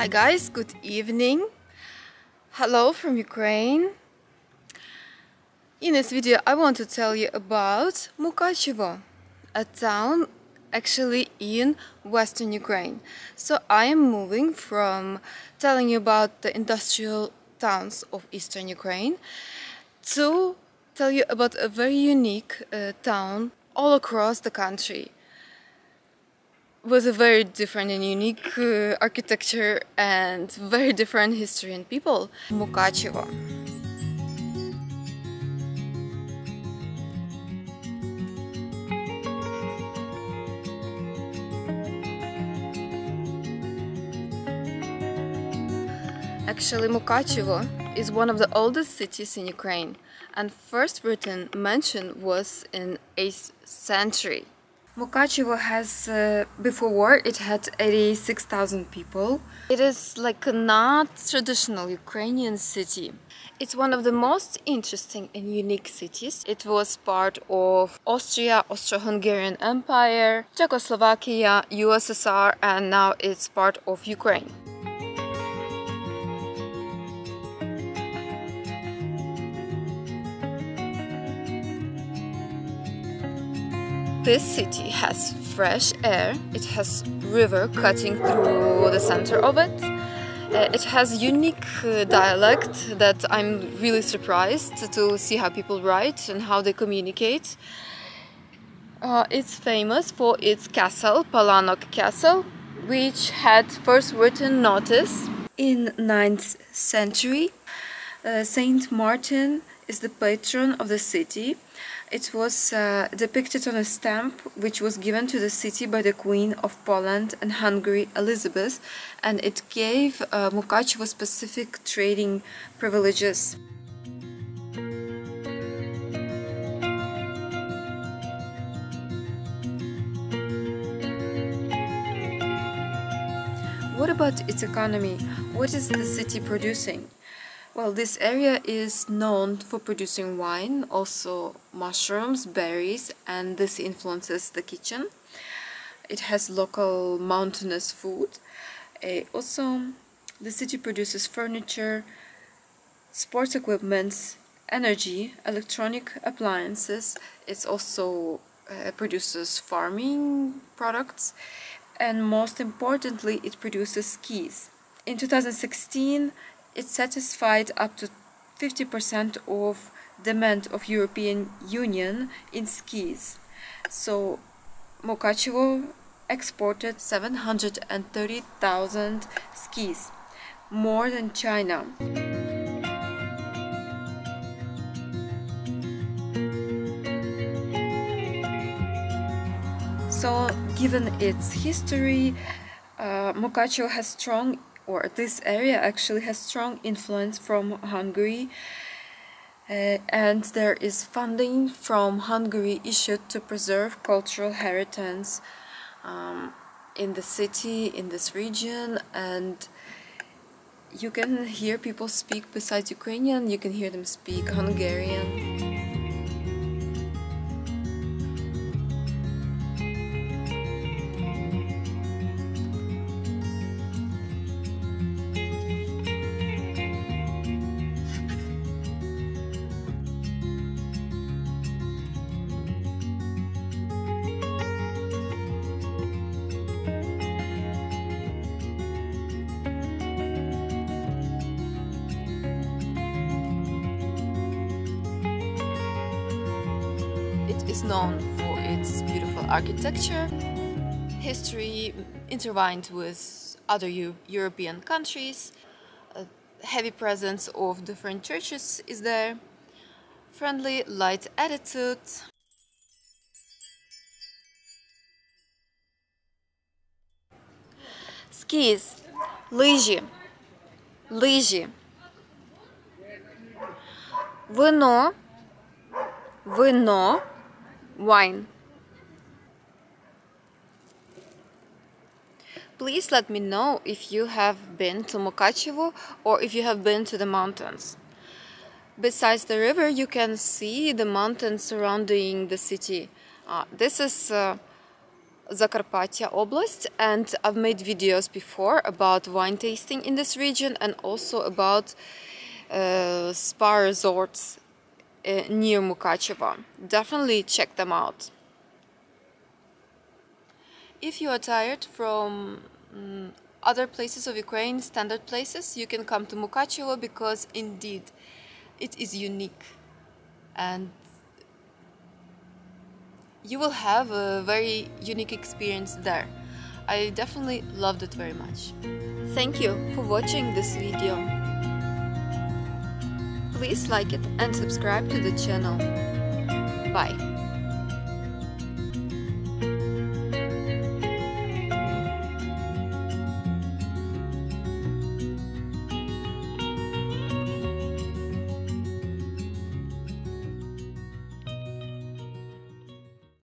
Hi guys, good evening. Hello from Ukraine. In this video I want to tell you about Mukachevo, a town actually in western Ukraine. So I am moving from telling you about the industrial towns of eastern Ukraine to tell you about a very unique town all across the country, with a very different and unique architecture and very different history and people. Mukachevo. Actually, Mukachevo is one of the oldest cities in Ukraine, and first written mention was in 8th century. Mukachevo has, before war, it had 86,000 people. It is like a not traditional Ukrainian city. It's one of the most interesting and unique cities. It was part of Austria, austro-hungarian Empire, Czechoslovakia, USSR, and now it's part of Ukraine. This city has fresh air, it has river cutting through the center of it. It has unique dialect that I'm really surprised to see how people write and how they communicate. It's famous for its castle, Palanok castle, which had first written notice in 9th century. Saint Martin is the patron of the city. It was depicted on a stamp which was given to the city by the Queen of Poland and Hungary, Elizabeth, and it gave Mukachevo specific trading privileges. What about its economy? What is the city producing? Well, this area is known for producing wine, also mushrooms, berries, and this influences the kitchen. It has local mountainous food. Also, the city produces furniture, sports equipment, energy, electronic appliances. It also produces farming products, and most importantly, it produces skis. In 2016, it satisfied up to 50% of demand of European Union in skis. So Mukachevo exported 730,000 skis, more than China. So given its history, Mukachevo has strong, or this area actually has strong influence from Hungary, and there is funding from Hungary issued to preserve cultural heritage in the city, in this region, and you can hear people speak besides Ukrainian, you can hear them speak Hungarian. It is known for its beautiful architecture, history intertwined with other European countries, a heavy presence of different churches is there, friendly, light attitude. Skis, лижі, вино, wine. Please let me know if you have been to Mukachevo or if you have been to the mountains. Besides the river, you can see the mountains surrounding the city. This is Zakarpattia Oblast, and I've made videos before about wine tasting in this region and also about spa resorts near Mukachevo. Definitely check them out. If you are tired from other places of Ukraine, standard places, you can come to Mukachevo because indeed it is unique and you will have a very unique experience there. I definitely loved it very much. Thank you for watching this video. Please like it and subscribe to the channel. Bye.